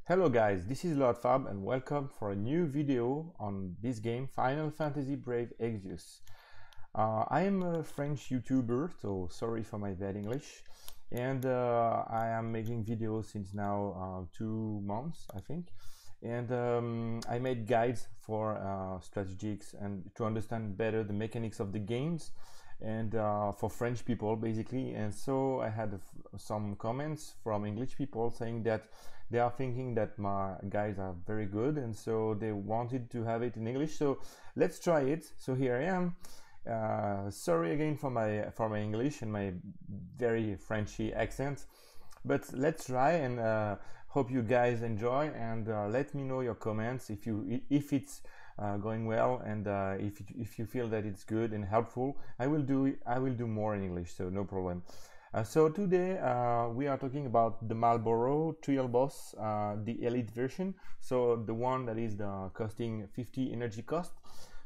Hello guys, this is Ffbe and welcome for a new video on this game, Final Fantasy Brave Exvius. I am a French YouTuber, so sorry for my bad English, and I am making videos since now 2 months, I think. And I made guides for strategics and to understand better the mechanics of the games, and for French people basically. And so I had some comments from English people saying that they are thinking that my guides are very good, and so they wanted to have it in English. So let's try it. So here I am. Sorry again for my English and my very Frenchy accent, but let's try, and hope you guys enjoy, and let me know your comments if it's going well, and if you feel that it's good and helpful. I will do more in English, so no problem. So today we are talking about the Malboro trial boss, the elite version, so the one that is costing 50 energy cost.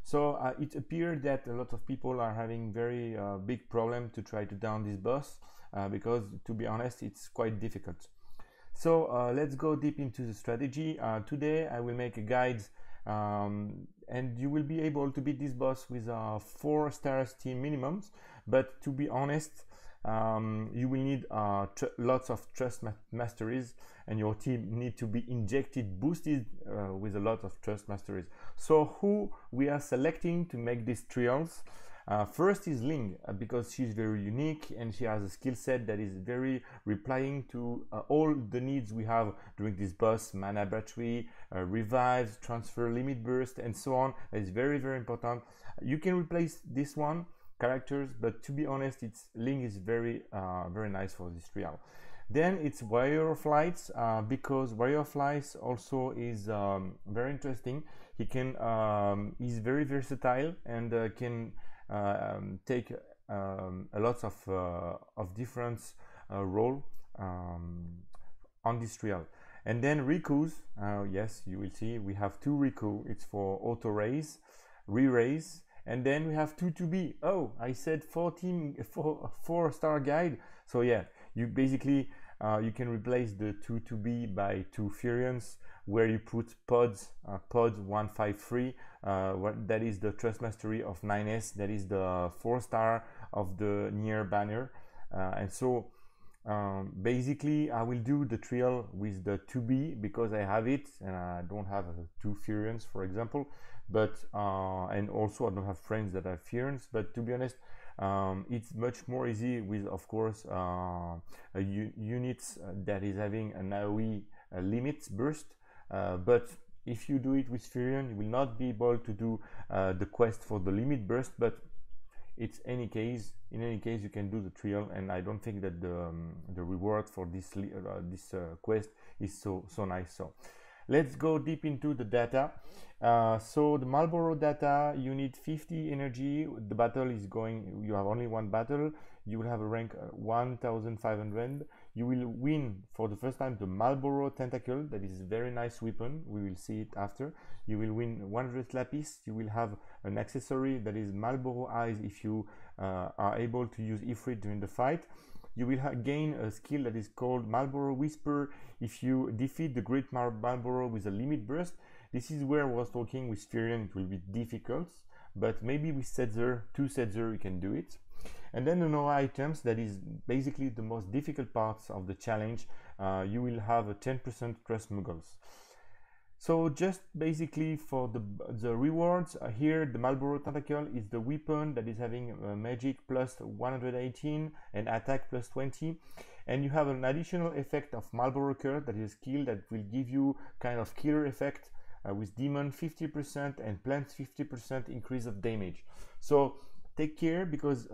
So it appeared that a lot of people are having very big problem to try to down this boss, because to be honest it's quite difficult. So let's go deep into the strategy. Today I will make a guide, and you will be able to beat this boss with 4 stars team minimums, but to be honest, you will need lots of trust masteries, and your team need to be boosted with a lot of trust masteries. So who we are selecting to make these trials? First is Ling, because she's very unique and she has a skill set that is very replying to all the needs we have during this boss: mana battery, revives, transfer, limit burst, and so on. It's very important. You can replace this one characters, but to be honest, Ling is very nice for this trial. Then it's Warrior of Lights, because Warrior of Lights also is very interesting. He can he's very versatile and can take a lot of different role on this trial. And then Riku's, yes, you will see we have 2 Riku. It's for auto raise, re-raise, and then we have 2 Ffbe. Oh, I said 4-star guide. So yeah, you basically you can replace the 2 Ffbe by 2 Furions, where you put pods, pod 153, that is the trust mastery of 9S, that is the 4-star of the near banner. And so basically I will do the trial with the Ffbe because I have it, and I don't have 2 Furions, for example, but and also I don't have friends that have Furions. But to be honest, it's much more easy with, of course, units that is having an AoE limit burst. But if you do it with Furion, you will not be able to do the quest for the limit burst. But in any case you can do the trial, and I don't think that the reward for this quest is so nice. So let's go deep into the data. So the Malboro data, you need 50 energy. The battle is going, you have only one battle. You will have a rank 1500. You will win for the first time the Malboro tentacle, that is a very nice weapon. We will see it after. You will win 100 Lapis. You will have an accessory that is Malboro eyes if you are able to use Ifrit during the fight. You will gain a skill that is called Malboro Whisper if you defeat the Great Malboro with a limit burst. This is where I was talking with Furion, it will be difficult, but maybe with Setzer, 2 Setzer, you can do it. And then the Nova items, that is basically the most difficult parts of the challenge. You will have a 10% trust muggles. So just basically for the rewards, here the Malboro Tentacle is the weapon that is having magic plus 118 and attack plus 20, and you have an additional effect of Malboro Curse, that is a skill that will give you kind of killer effect with demon 50% and plants 50% increase of damage. So take care, because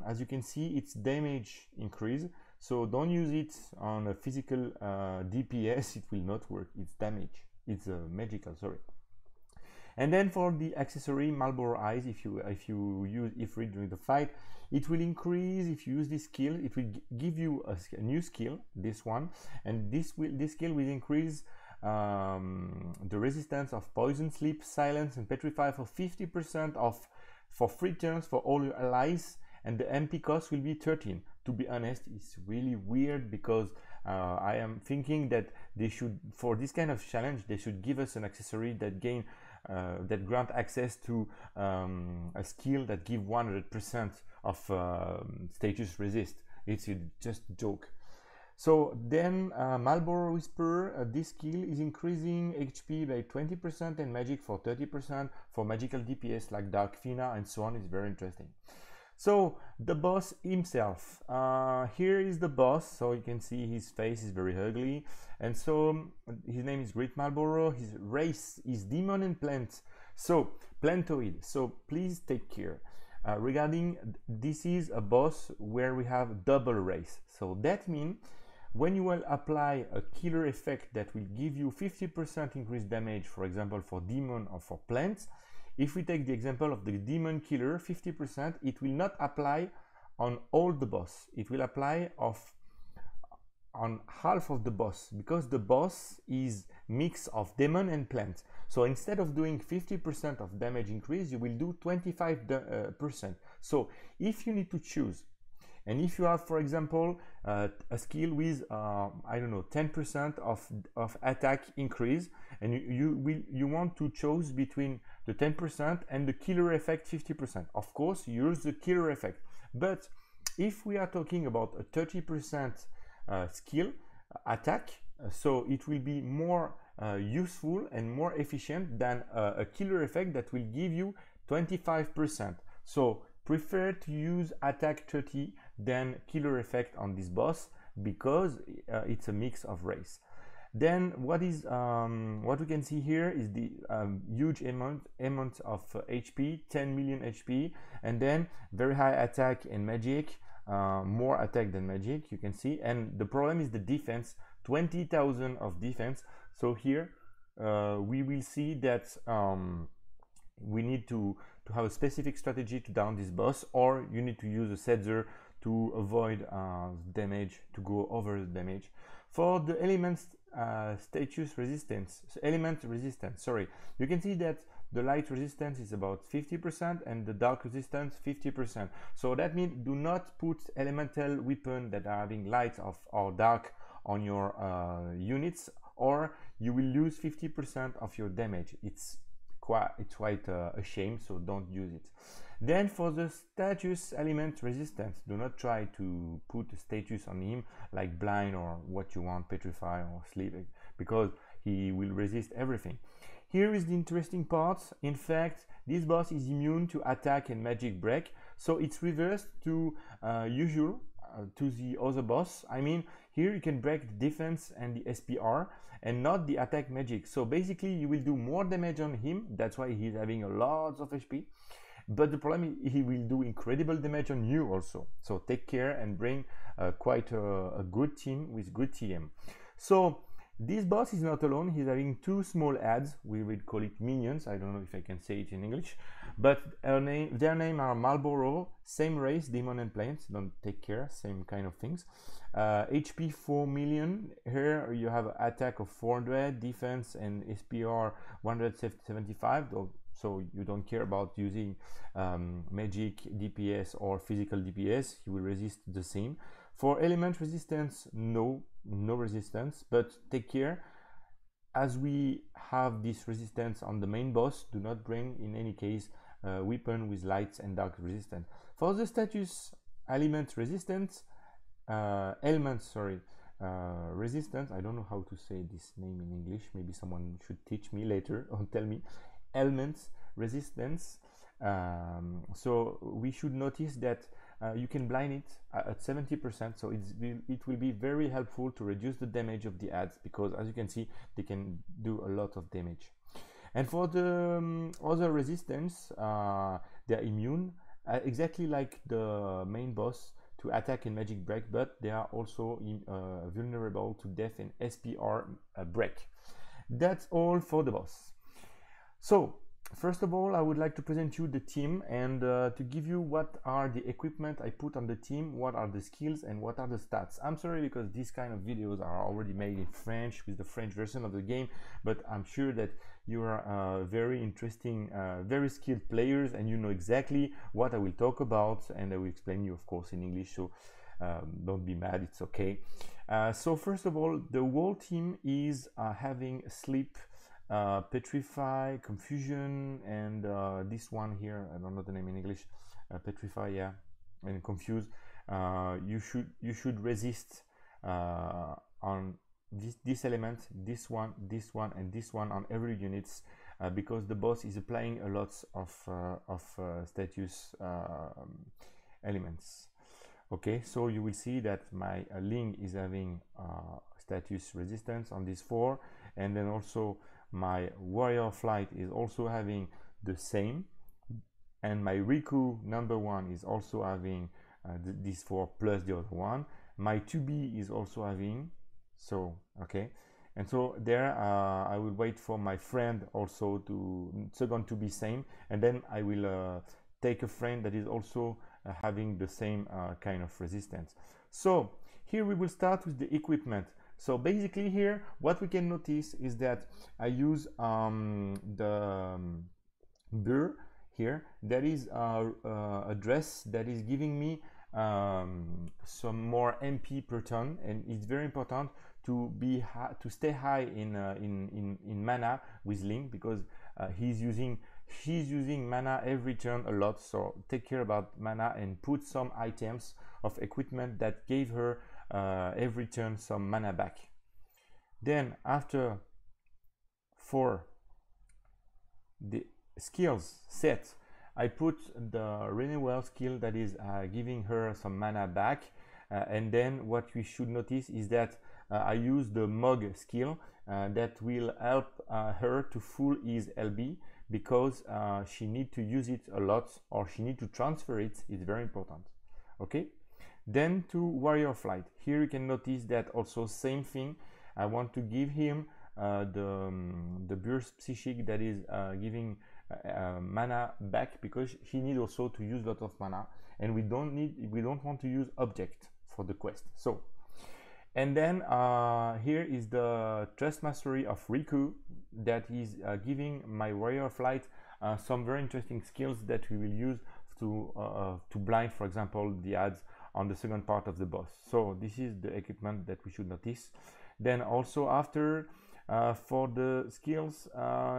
as you can see, it's damage increase, so don't use it on a physical DPS, it will not work. It's damage. It's magical, sorry. And then for the accessory Malboro eyes, if you use Ifrit during the fight, it will increase. If you use this skill, it will give you a new skill, this one, and this skill will increase the resistance of poison, sleep, silence, and petrify for 50% for free turns for all your allies, and the MP cost will be 13. To be honest, it's really weird, because I am thinking that they should, for this kind of challenge, they should give us an accessory that grant access to a skill that give 100% of status resist. It's just a joke. So then Malboro Whisper, this skill is increasing HP by 20% and magic for 30% for magical DPS like Dark Fina and so on. It's very interesting. So the boss himself, here is the boss. So you can see his face is very ugly, and so his name is Great Marlboro. His race is demon and plant, so plantoid. So please take care. Regarding this is a boss where we have double race. So that means when you will apply a killer effect that will give you 50% increased damage, for example for demon or for plants, if we take the example of the demon killer, 50%, it will not apply on all the boss. It will apply on half of the boss, because the boss is mix of demon and plant. So instead of doing 50% of damage increase, you will do 25%. So if you need to choose, and if you have, for example, a skill with I don't know, 10% of attack increase, and you want to choose between the 10% and the killer effect 50%, of course use the killer effect. But if we are talking about a 30% skill attack, so it will be more useful and more efficient than a killer effect that will give you 25%. So prefer to use attack 30 than killer effect on this boss, because it's a mix of race. Then what we can see here is the huge amount of HP, 10 million HP, and then very high attack and magic, more attack than magic, you can see. And the problem is the defense, 20,000 of defense. So here we will see that we need to have a specific strategy to down this boss, or you need to use a setzer to avoid damage, to go over the damage. For the elements status resistance, element resistance, sorry, you can see that the light resistance is about 50% and the dark resistance 50%. So that means do not put elemental weapon that are having light or dark on your units, or you will lose 50% of your damage. It's quite a shame, so don't use it. Then for the status element resistance, do not try to put a status on him like blind or what you want, petrify or sleep, because he will resist everything. Here is the interesting part. In fact, this boss is immune to attack and magic break, so it's reversed to usual to the other boss. I mean, here you can break the defense and the SPR and not the attack magic. So basically you will do more damage on him, that's why he's having a lot of HP. But the problem is he will do incredible damage on you also. So take care and bring quite a good team with good TM. So this boss is not alone. He's having two small ads. We will call it minions. I don't know if I can say it in English. But their name are Malboro, same race, demon and plants. Don't take care, same kind of things. HP 4 million. Here you have attack of 400, defense and SPR 175. So you don't care about using magic DPS or physical DPS, you will resist the same. For element resistance, no resistance, but take care, as we have this resistance on the main boss, do not bring in any case weapon with lights and dark resistance. For the status element resistance, resistance, I don't know how to say this name in English, maybe someone should teach me later or tell me. Elements resistance, so we should notice that you can blind it at 70%, so it will be very helpful to reduce the damage of the ads, because as you can see they can do a lot of damage. And for the other resistance, they are immune exactly like the main boss to attack and magic break, but they are also vulnerable to death and SPR break. That's all for the boss. So first of all, I would like to present you the team and to give you what are the equipment I put on the team, what are the skills and what are the stats. I'm sorry because these kind of videos are already made in French with the French version of the game, but I'm sure that you are very interesting, very skilled players, and you know exactly what I will talk about, and I will explain you of course in English. So Don't be mad, it's okay. So first of all, the whole team is having sleep, petrify, confusion, and this one here, I don't know the name in English, petrify, yeah, and confuse. You should resist on this element, this one, and this one on every units, because the boss is applying a lot of status elements. Okay, so you will see that my Ling is having status resistance on these 4, and then also my warrior flight is also having the same, and my Riku #1 is also having these 4 plus the other one. My Ffbe is also having, so okay, and so there I will wait for my friend also to second to be same, and then I will take a friend that is also having the same kind of resistance. So here we will start with the equipment. So basically here what we can notice is that I use the burr here, that is a dress that is giving me some more MP per turn, and it's very important to stay high in mana with Ling, because she's using mana every turn a lot. So take care about mana and put some items of equipment that gave her every turn some mana back. Then after, for the skills set, I put the renewal skill that is giving her some mana back, and then what we should notice is that I use the Mog skill that will help her to full his LB, because she need to use it a lot, or she need to transfer it. It's very important. Okay, then to warrior flight. Here you can notice that also same thing. I want to give him the burst psychic that is giving mana back, because he need also to use a lot of mana, and we don't want to use object for the quest. So, and then here is the trust mastery of Riku that is giving my warrior flight some very interesting skills that we will use to blind, for example, the ads on the second part of the boss. So this is the equipment that we should notice. Then also after, for the skills,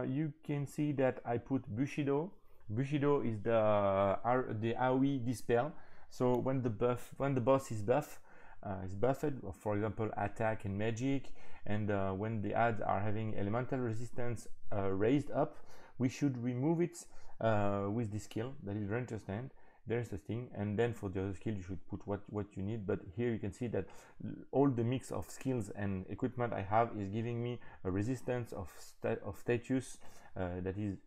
you can see that I put Bushido. Bushido is the AoE dispel. So when the boss is buffed, for example, attack and magic, and when the ads are having elemental resistance raised up, we should remove it with this skill. That is very interesting. There's the thing. And then for the other skill, you should put what you need. But here you can see that all the mix of skills and equipment I have is giving me a resistance of status that is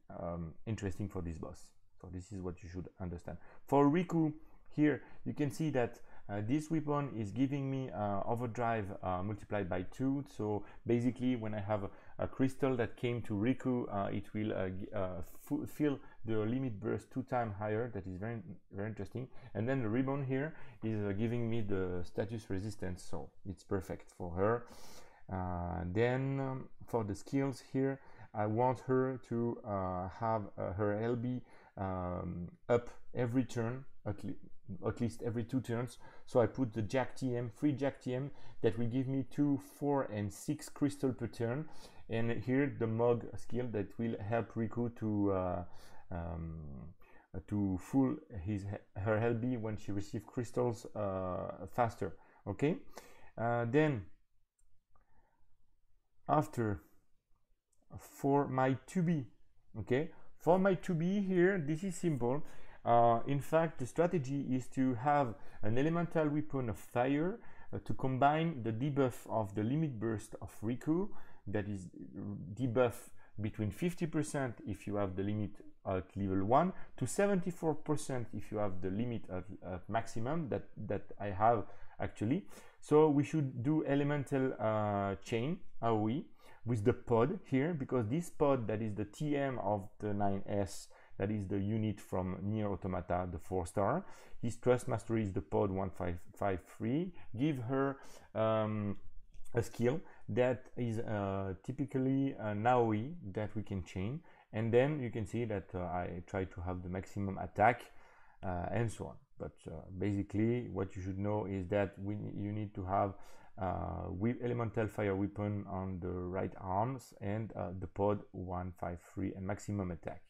interesting for this boss. So this is what you should understand. For Riku, here you can see that this weapon is giving me overdrive multiplied by 2. So basically, when I have a crystal that came to Riku, it will fill the limit burst 2 times higher. That is very, very interesting. And then the ribbon here is giving me the status resistance, so it's perfect for her. Then for the skills here, I want her to have her LB up every turn, at least every 2 turns. So I put the Jack TM, free Jack TM, that will give me 2, 4, and 6 crystal per turn. And here the Mog skill that will help Riku to full her LB when she receives crystals faster. Okay, then after, for my Ffbe, okay, for my Ffbe here, this is simple. In fact, the strategy is to have an elemental weapon of fire to combine the debuff of the limit burst of Riku, that is debuff between 50% if you have the limit at level 1 to 74% if you have the limit at maximum that I have actually. So we should do elemental chain AoE with the pod here, because this pod, that is the TM of the 9S, that is the unit from Nier Automata, the 4-star. His trust mastery is the pod 1553. Give her a skill that is typically an AoE that we can chain, and then you can see that I try to have the maximum attack and so on. but basically what you should know is that you need to have elemental fire weapon on the right arms and the pod 153 and maximum attack.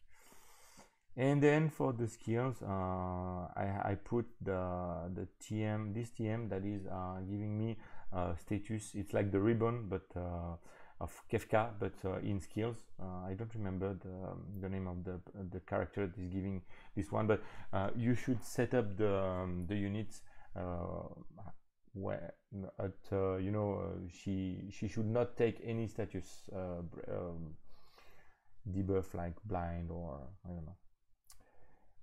And then for the skills, I put the TM, this TM that is giving me status. It's like the ribbon, but of Ffbe, but in skills. I don't remember the name of the character that is giving this one, but you should set up the units where you know, she should not take any status debuff like blind or I don't know.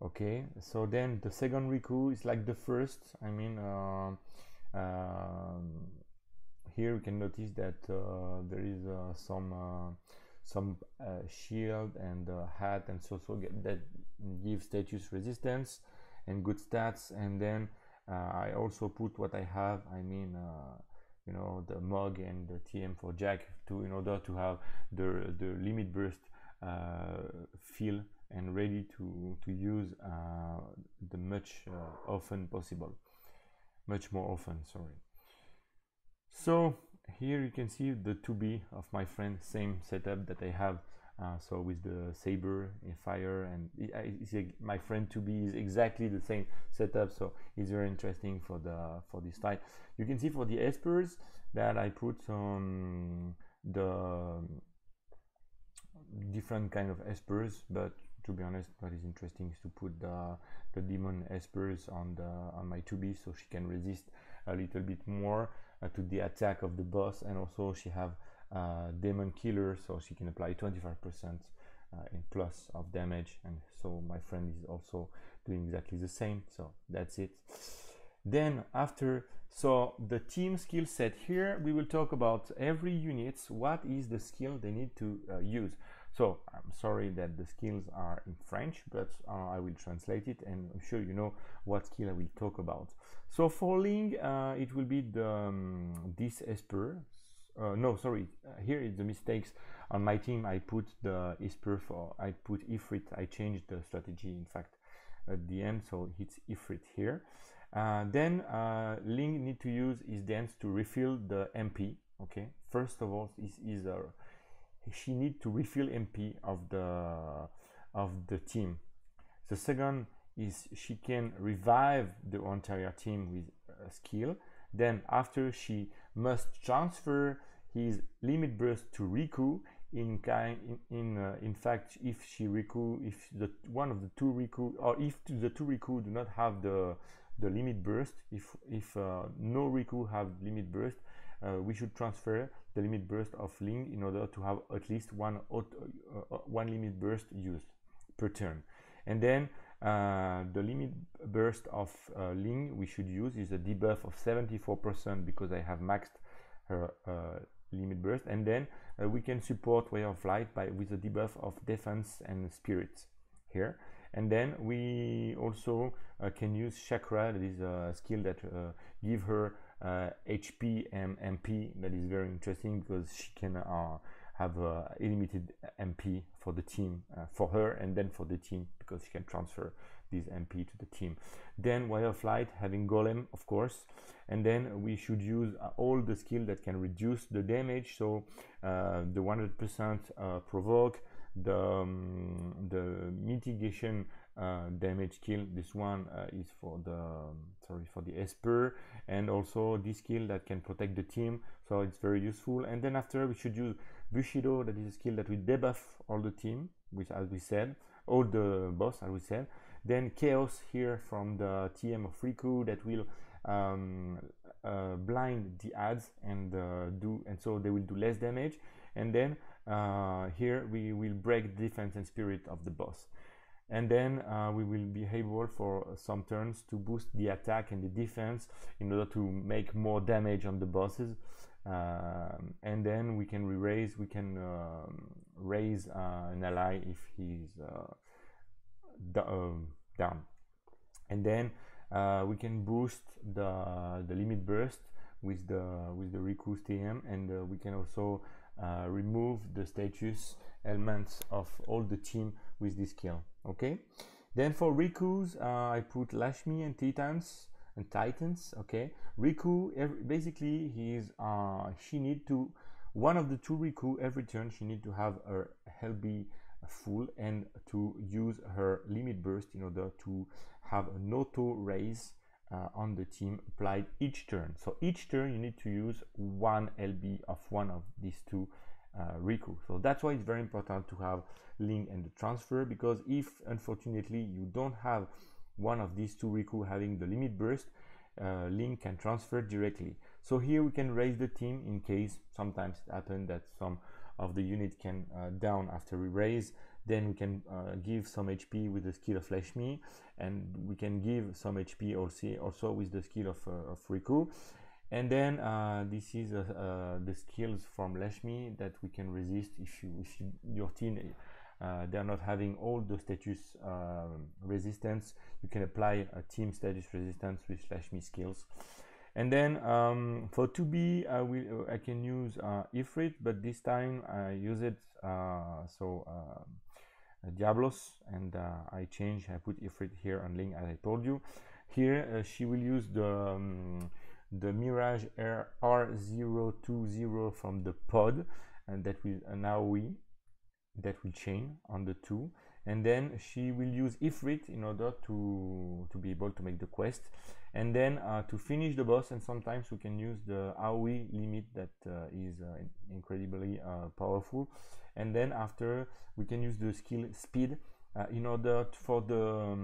Okay, so then the second Riku is like the first. I mean, here you can notice that there is some shield and hat and so that give status resistance and good stats. And then I also put what I have. I mean, you know, the mug and the TM for Jack in order to have the limit burst feel and ready to use the much often possible, much more often, sorry. So here you can see the Ffbe of my friend, same setup that I have, so with the saber and fire, and my friend Ffbe is exactly the same setup, so it's very interesting for this fight. You can see for the espers that I put the different kind of espers, but to be honest, what is interesting is to put the demon espers on my Ffbe, so she can resist a little bit more to the attack of the boss, and also she have demon killer, so she can apply 25% in plus of damage, and so my friend is also doing exactly the same. So that's it. Then after, so the team skill set, here we will talk about every unit, what is the skill they need to use. So I'm sorry that the skills are in French, but I will translate it, and I'm sure you know what skill I will talk about. So for Ling, it will be this Esper. No, sorry, here is the mistakes on my team. I put the Esper I put Ifrit. I changed the strategy, in fact, at the end, so it's Ifrit here. Then Ling need to use his dance to refill the MP. Okay, first of all, she need to refill MP of the team. The second is she can revive the entire team with a skill. Then after, she must transfer his limit burst to Riku. In fact, if one of the two Riku, or if the two Riku do not have the limit burst, if no Riku have limit burst, we should transfer the limit burst of Ling in order to have at least one limit burst used per turn. And then the limit burst of Ling we should use is a debuff of 74% because I have maxed her limit burst. And then we can support Way of Light with a debuff of defense and spirit here. And then we also can use Chakra, that is a skill that give her HP and MP. That is very interesting because she can have unlimited MP for the team, for her, and then for the team, because she can transfer this MP to the team. Then Way of Light, having Golem, of course. And then we should use all the skill that can reduce the damage, so the 100% provoke, the mitigation damage skill. This one is for the Esper, and also this skill that can protect the team, so it's very useful. And then after, we should use Bushido, that is a skill that will debuff all the team, which, as we said, all the boss, as we said. Then Chaos here from the TM of Riku, that will blind the ads and so they will do less damage. And then here we will break defense and spirit of the boss. And then we will be able for some turns to boost the attack and the defense in order to make more damage on the bosses. And then we can raise an ally if he's down. And then we can boost the limit burst with the Riku's TM, and we can also remove the status elements of all the team with this skill. Okay, Then for Riku's, I put Lashmi and Titans. Okay, Riku, basically she need to, one of the two Riku every turn she need to have her Ffbe full and to use her limit burst in order to have an auto raise on the team applied each turn. So each turn you need to use one Ffbe of one of these two Riku. So that's why it's very important to have Link and the transfer, because if unfortunately you don't have one of these two Riku having the limit burst, Link can transfer directly. So here we can raise the team in case sometimes it happens that some of the unit can down after we raise. Then we can give some HP with the skill of Lashmi, and we can give some HP also with the skill of Riku. And then this is the skills from Lashmi that we can resist if your team they're not having all the status resistance. You can apply a team status resistance with Lashmi skills. And then for Ffbe, I can use Ifrit, but this time I use it Diablos, and I put Ifrit here on Link as I told you. Here she will use the Mirage R020 from the pod, and that will that will chain on the two, and then she will use Ifrit in order to be able to make the quest, and then to finish the boss. And sometimes we can use the AoE limit that is incredibly powerful, and then after we can use the skill speed in order for the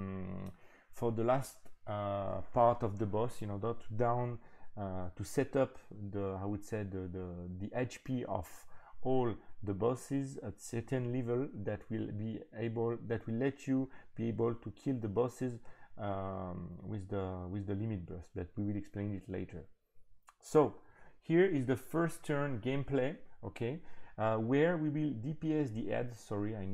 last part of the boss, in order to set up the, I would say, the HP of all the bosses at certain level that will let you be able to kill the bosses with the limit burst, that we will explain it later. So here is the first turn gameplay, okay, where we will DPS the heads. Sorry, I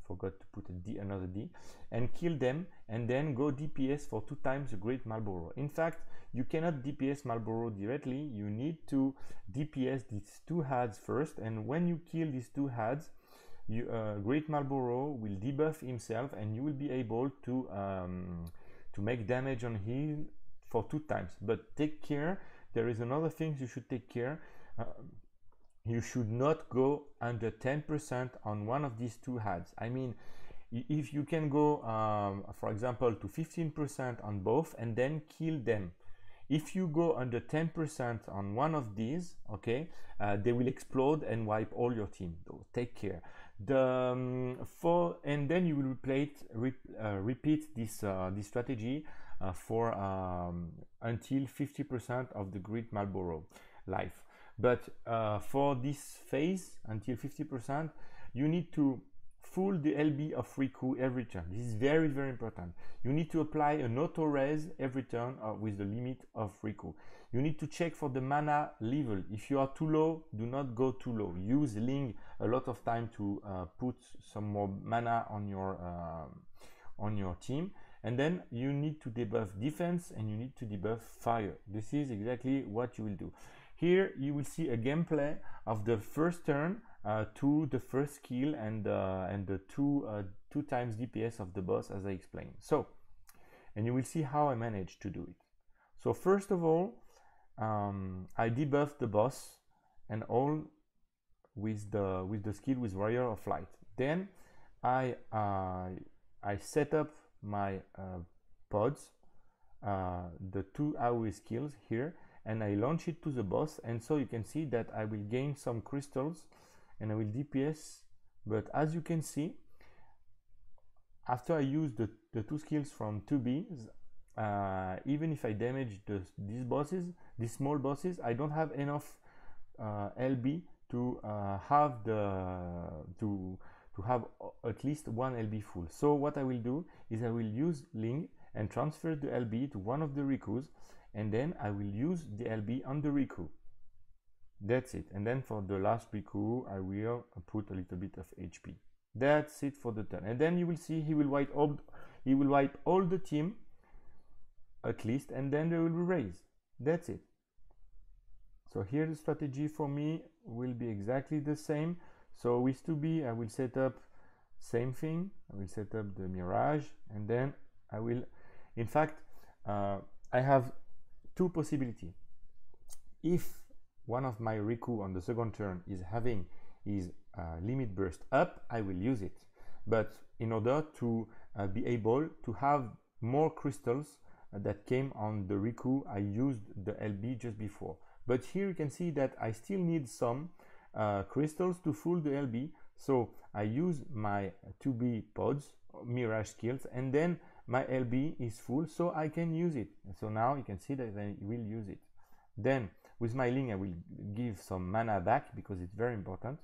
forgot to put another D, and kill them, and then go DPS for 2 times the Great Malboro. In fact, you cannot DPS Malboro directly. You need to DPS these 2 heads first, and when you kill these 2 heads, Great Malboro will debuff himself, and you will be able to make damage on him for 2 times. But take care, there is another thing you should take care. You should not go under 10% on one of these 2 heads. I mean, if you can go, for example, to 15% on both and then kill them. If you go under 10% on one of these, okay, they will explode and wipe all your team. So take care. And then you will repeat this strategy for until 50% of the Great Malboro life. But for this phase, until 50%, you need to full the Ffbe of Riku every turn. This is very, very important. You need to apply an auto raise every turn with the limit of Riku. You need to check for the mana level. If you are too low, do not go too low. Use Ling a lot of time to put some more mana on your team. And then you need to debuff defense, and you need to debuff fire. This is exactly what you will do. Here you will see a gameplay of the first turn to the first skill and the two times DPS of the boss, as I explained. So, and you will see how I managed to do it. So first of all, I debuffed the boss and all with the skill with Warrior of Light. Then I set up my pods, the 2 AoE skills here, and I launch it to the boss, and so you can see that I will gain some crystals and I will DPS. But as you can see, after I use the 2 skills from Ffbe, even if I damage these small bosses, I don't have enough Ffbe to have at least 1 Ffbe full. So what I will do is I will use Ling and transfer the Ffbe to one of the Rikus, and then I will use the Ffbe on the Riku. That's it. And then for the last Riku, I will put a little bit of HP. That's it for the turn. And then you will see he will wipe all the team at least, and then they will be raised. That's it. So here the strategy for me will be exactly the same. So with Ffbe, I will set up Same thing, I will set up the mirage, and then I will, in fact, I have two possibilities. If one of my Riku on the second turn is having his limit burst up, I will use it. But in order to be able to have more crystals that came on the Riku, I used the LB just before. But here you can see that I still need some crystals to full the LB, so I use my 2B pods, mirage skills, and then my LB is full, so I can use it. So now you can see that I will use it. Then with my Ling, I will give some mana back because it's very important.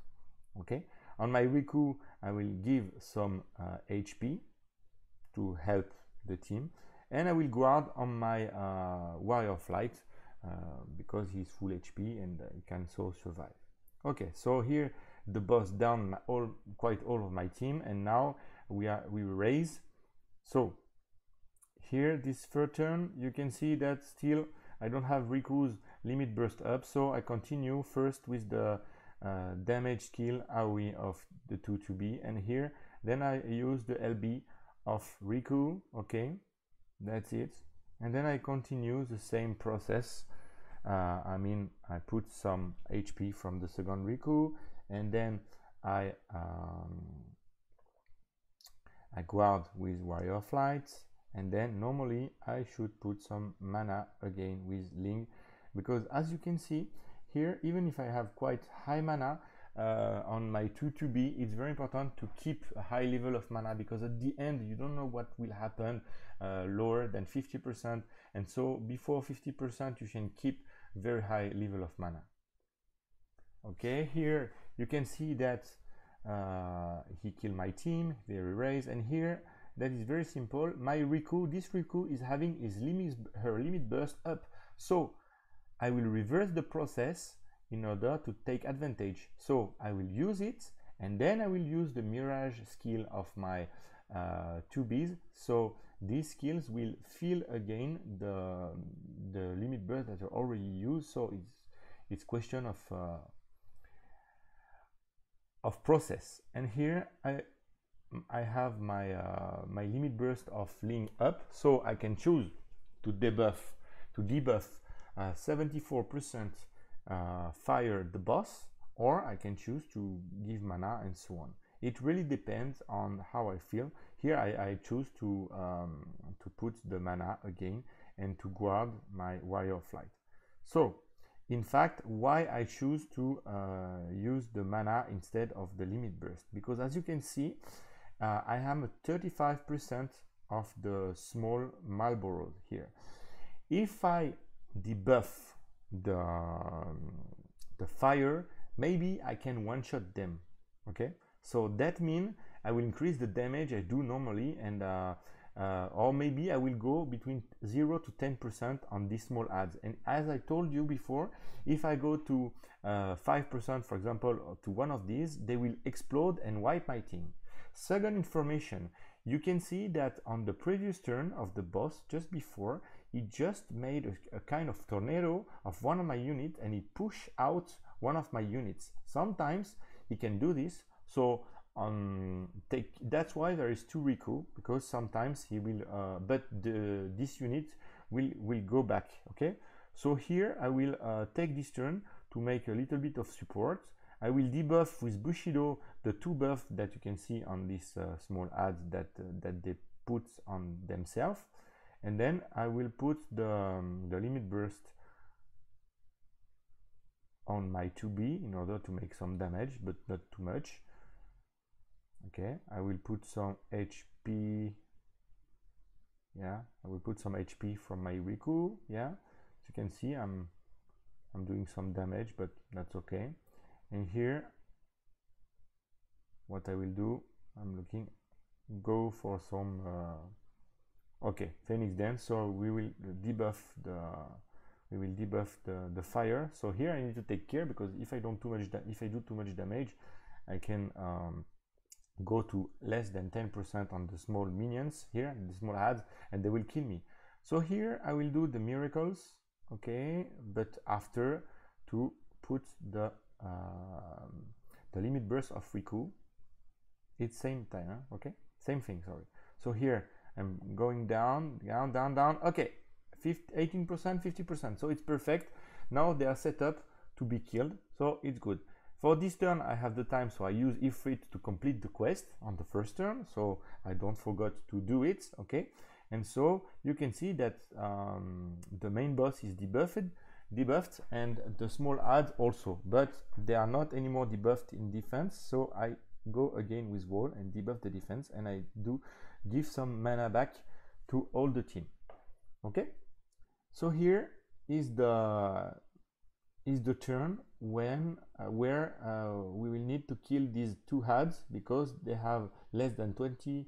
Okay, on my Riku, I will give some HP to help the team, and I will guard on my Warrior Flight because he's full HP and he can so survive. Okay, so here the boss down quite all of my team, and now we raise. So here this third turn, you can see that still I don't have Riku's limit burst up, so I continue first with the damage skill AoE of the 2B, and here then I use the LB of Riku. Okay, that's it, and then I continue the same process. I mean, I put some HP from the second Riku, and then I guard with Warrior Flight, and then normally I should put some mana again with Ling, because as you can see here, even if I have quite high mana on my 2B, it's very important to keep a high level of mana, because at the end you don't know what will happen lower than 50%, and so before 50% you can keep very high level of mana. Okay, here you can see that he killed my team, they erase, and here that is very simple. My Riku, this Riku is having her limit burst up, so I will reverse the process in order to take advantage. So I will use it, and then I will use the mirage skill of my 2Bs, so these skills will fill again the limit burst that are already used. So it's question of process. And here I have my my limit burst of Ling up, so I can choose to debuff 74% fire the boss, or I can choose to give mana and so on. It really depends on how I feel. Here I choose to put the mana again and to guard my Warrior Flight. So in fact, why I choose to use the mana instead of the limit burst? Because as you can see, I am at 35% of the small Malboro here. If I debuff the fire, maybe I can one-shot them. Okay, so that means I will increase the damage I do normally, and or maybe I will go between 0 to 10% on these small adds. And as I told you before, if I go to 5%, for example, to one of these, they will explode and wipe my team. Second information, you can see that on the previous turn of the boss, just before, he just made a kind of tornado of one of my units, and he pushed out one of my units. Sometimes he can do this, so that's why there is two Riku, because sometimes he will but this unit will go back. Okay, so here I will take this turn to make a little bit of support. I will debuff with Bushido the 2 buff that you can see on this small ads that they put on themselves, and then I will put the limit burst on my 2B in order to make some damage, but not too much. Okay, I will put some HP. Yeah, I will put some HP from my Riku. Yeah, as you can see, I'm doing some damage, but that's okay. And here, what I will do, I'm looking, go for some. Okay, Phoenix Dance. So we will debuff the fire. So here I need to take care, because if I do too much damage, I can go to less than 10% on the small minions here, the small ads, and they will kill me. So here I will do the miracles, okay, but after to put the limit burst of Riku. It's same time, huh? Okay, same thing, sorry. So here I'm going down, down. Okay, 18%, 50%. So it's perfect. Now they are set up to be killed, so it's good. For this turn, I have the time, so I use Ffbe to complete the quest on the first turn, so I don't forget to do it, okay? And so you can see that the main boss is debuffed, and the small adds also, but they are not anymore debuffed in defense, so I go again with wall and debuff the defense, and I do give some mana back to all the team, okay? So here is the turn when where we will need to kill these two adds because they have less than 20%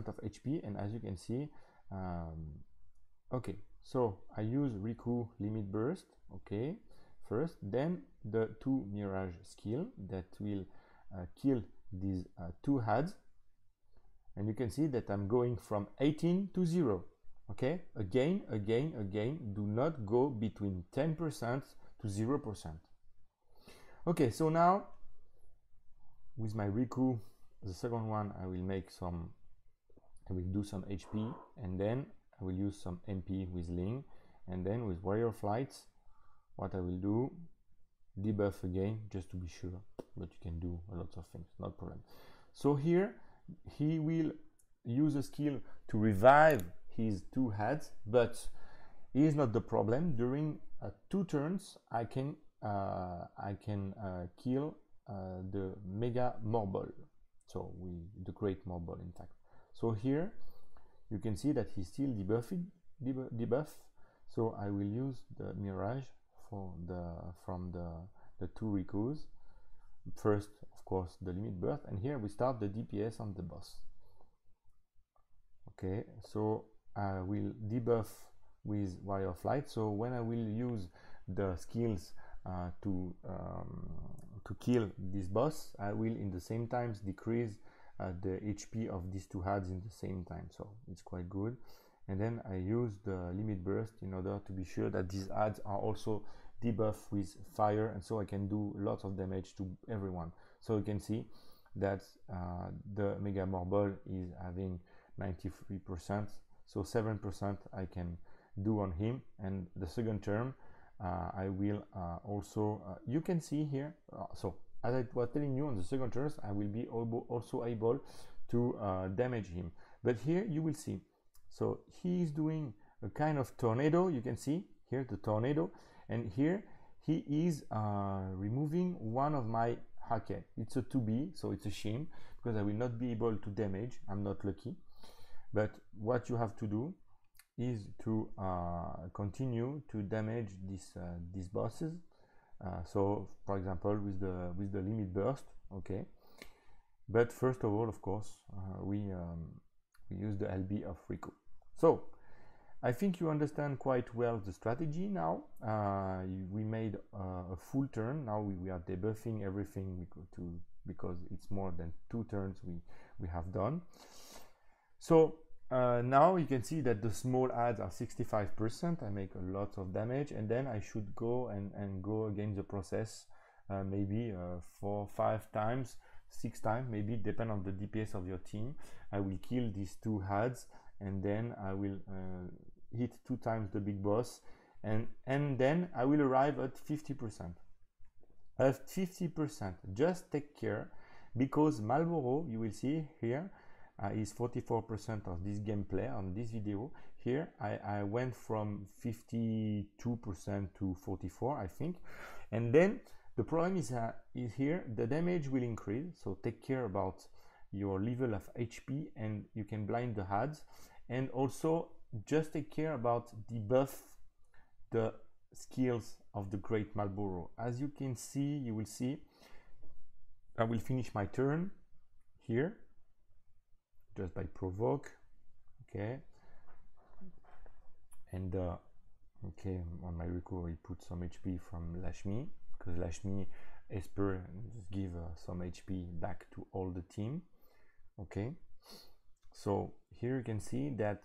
of HP, and as you can see, okay, so I use Riku limit burst, okay, first, then the 2 mirage skill that will kill these two adds, and you can see that I'm going from 18 to 0, okay? Again, do not go between 10% to 0%. Okay, so now with my Riku, the second one, I will do some HP, and then I will use some MP with Ling, and then with Warrior Flights, what I will do, debuff again, just to be sure, but you can do a lot of things, not problem. So here, he will use a skill to revive his two heads, but he is not the problem. During 2 turns, I can kill the Mega Morbol, so the Great Morbol, in fact. So here you can see that he's still debuff. So I will use the Mirage for from the 2 Rikus. First, of course, the limit burst, and here we start the DPS on the boss. Okay, so I will debuff with Warrior Flight. So when I will use the skills to kill this boss, I will in the same times decrease the HP of these two adds in the same time, so it's quite good. And then I use the limit burst in order to be sure that these adds are also debuffed with fire, and so I can do lots of damage to everyone. So you can see that the Mega Morbol is having 93%, so 7% I can do on him. And the second turn I will also you can see here, so as I was telling you, on the second turn I will be also able to damage him. But here you will see, so he is doing a kind of tornado. You can see here the tornado, and here he is removing one of my hake. It's a 2B, so it's a shame because I will not be able to damage. I'm not lucky. But what you have to do is to continue to damage these bosses. So for example with the limit burst, okay. But first of all, of course, we use the LB of Riku. So I think you understand quite well the strategy now. We made a full turn. Now we are debuffing everything because it's more than 2 turns we have done. So now you can see that the small adds are 65%. I make a lot of damage, and then I should go and go against the process maybe 4, 5 times, 6 times, maybe depend on the DPS of your team. I will kill these 2 adds, and then I will hit 2 times the big boss, and then I will arrive at 50%. At 50%, just take care, because Malboro, you will see here, is 44% of this gameplay on this video. Here I went from 52% to 44%, I think. And then the problem is here the damage will increase, so take care about your level of HP, and you can blind the adds. And also just take care about debuff the skills of the Great Malboro. As you can see, you will see, I will finish my turn here just by provoke, okay. And okay, on my Riku we put some HP from Lashmi, because Lashmi Esper just give some HP back to all the team, okay. So here you can see that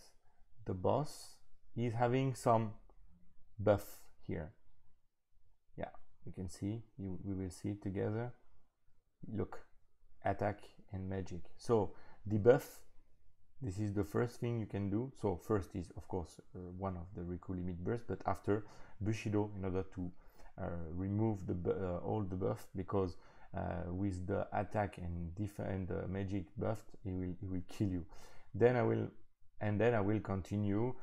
the boss is having some buff here. Yeah, you can see, we will see it together. Look, attack and magic. So debuff, this is the first thing you can do. So first is of course one of the Riku limit burst, but after Bushido, in order to remove the all the buff, because with the attack and defend magic buff, it will kill you. Then I will continue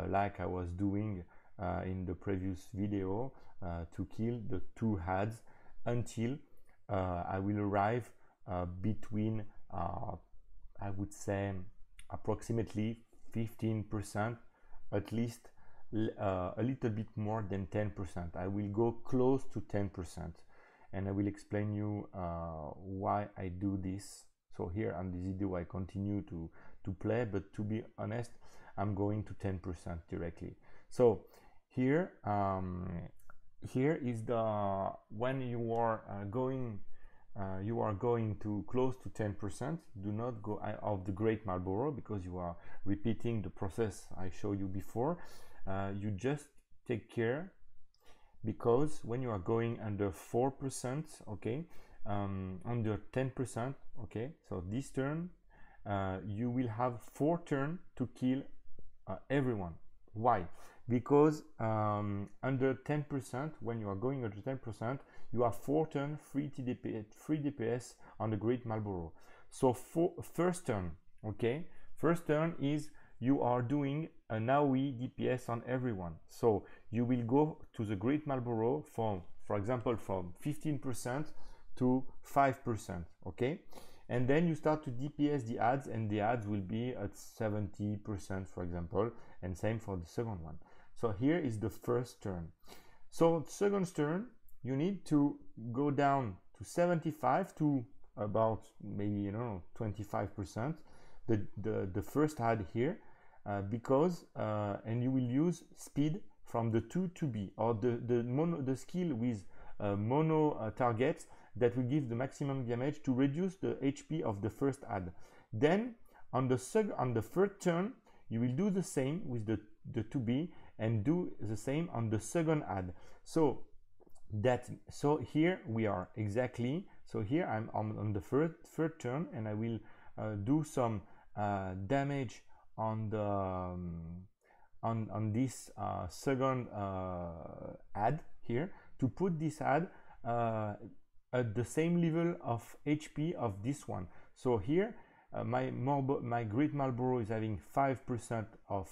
like I was doing in the previous video to kill the 2 ads until I will arrive between I would say approximately 15%, at least a little bit more than 10%. I will go close to 10%, and I will explain you why I do this. So here on this video I continue to play, but to be honest, I'm going to 10% directly. So here here is the when you are going to close to 10%, do not go of the Great Marlboro, because you are repeating the process I showed you before. You just take care, because when you are going under 4%, okay, under 10%, okay, so this turn you will have 4 turns to kill everyone. Why? Because under 10%, when you are going under 10%, you have 4 turns, 3 DPS on the Great Marlboro. So first turn, okay, first turn is you are doing an AoE DPS on everyone. So you will go to the Great Marlboro from, for example, from 15% to 5%, okay? And then you start to DPS the ads, and the ads will be at 70%, for example, and same for the second one. So here is the first turn. So second turn, you need to go down to 75 to about maybe 25%. The first ad here, because and you will use speed from the 2 to B, or the skill with mono targets that will give the maximum damage to reduce the HP of the first ad. Then on the third turn, you will do the same with the 2B and do the same on the second ad. So here we are exactly. So here I'm on the third turn, and I will do some damage on the on this second ad here, to put this ad at the same level of HP of this one. So here my Great Marlboro is having 5% of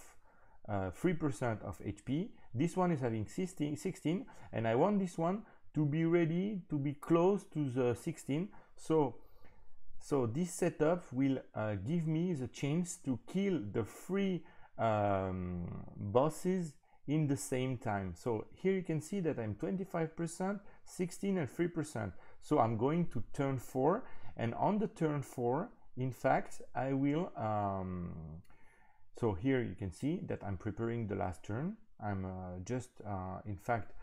3% of HP. This one is having 16, and I want this one to be ready to be close to the 16. So this setup will give me the chance to kill the 3 bosses in the same time. So here you can see that I'm 25%, 16 and 3%. So I'm going to turn 4, and on the turn 4, in fact, I will so here you can see that I'm preparing the last turn. I'm just in fact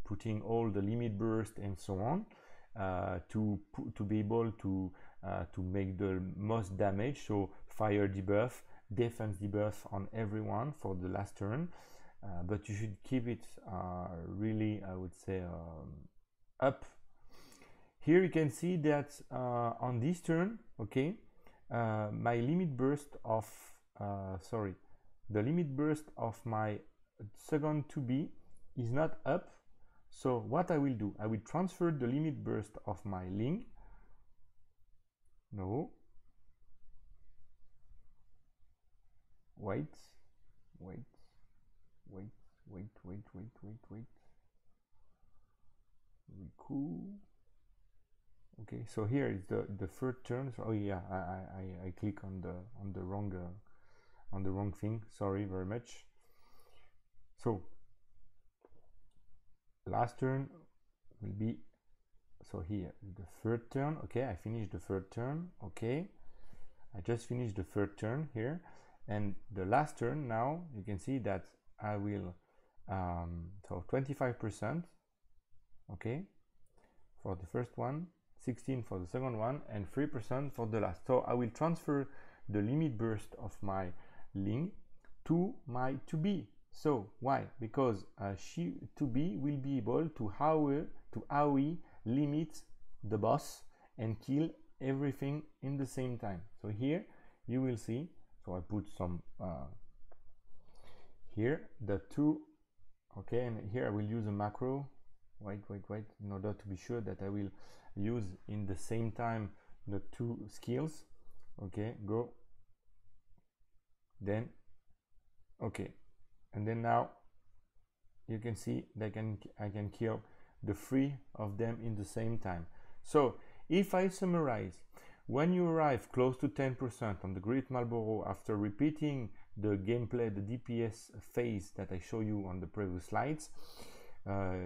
putting all the limit burst and so on to be able to make the most damage. So fire debuff, defense debuff on everyone for the last turn, but you should keep it really, I would say, up. Here you can see that on this turn, okay, my limit burst of the limit burst of my second 2B is not up. So what I will do, I will transfer the limit burst of my Ling. No, wait. Riku. Okay, so here is the third turn. So, oh yeah, I click on the wrong thing. Sorry very much. So last turn will be, so here the third turn. Okay, I finished the third turn. Okay, I just finished the third turn here, and the last turn now you can see that I will so 25%, okay, for the first one, 16 for the second one, and 3% for the last. So I will transfer the limit burst of my Ling to my 2B. So why? Because she 2B will be able to AoE limit the boss and kill everything in the same time. So here you will see, so I put some here the two, okay, and here I will use a macro, wait, in order to be sure that I will use in the same time the two skills. Okay, go, then okay, and then now you can see that I can kill the 3 of them in the same time. So if I summarize, when you arrive close to 10% on the Great Marlboro after repeating the gameplay, the DPS phase that I show you on the previous slides,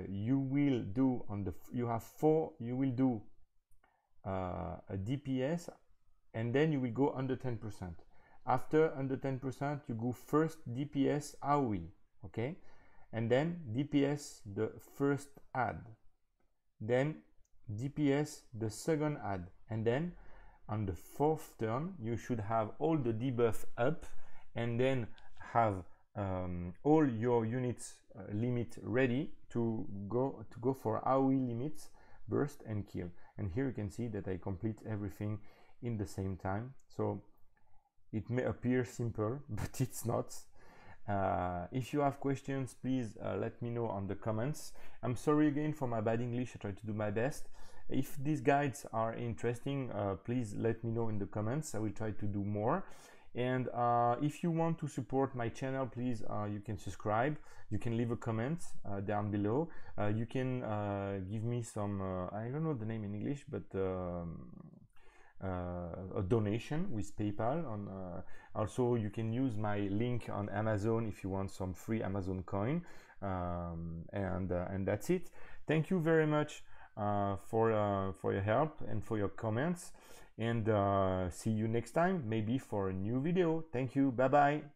you will do on the, you have 4, you will do a DPS, and then you will go under 10%. After under 10%, you go first DPS AOE, okay, and then DPS the first ad, then DPS the second ad, and then on the 4th turn you should have all the debuff up, and then have all your units limit ready to go for AOE limits, burst and kill. And here you can see that I complete everything in the same time. So it may appear simple, but it's not. If you have questions, please let me know on the comments. I'm sorry again for my bad English. I try to do my best. If these guides are interesting, please let me know in the comments. I will try to do more. And if you want to support my channel, please, you can subscribe. You can leave a comment down below. You can give me some, I don't know the name in English, but a donation with PayPal. Also, you can use my link on Amazon if you want some free Amazon coin. And that's it. Thank you very much for your help and for your comments. And see you next time, maybe for a new video. Thank you. Bye bye.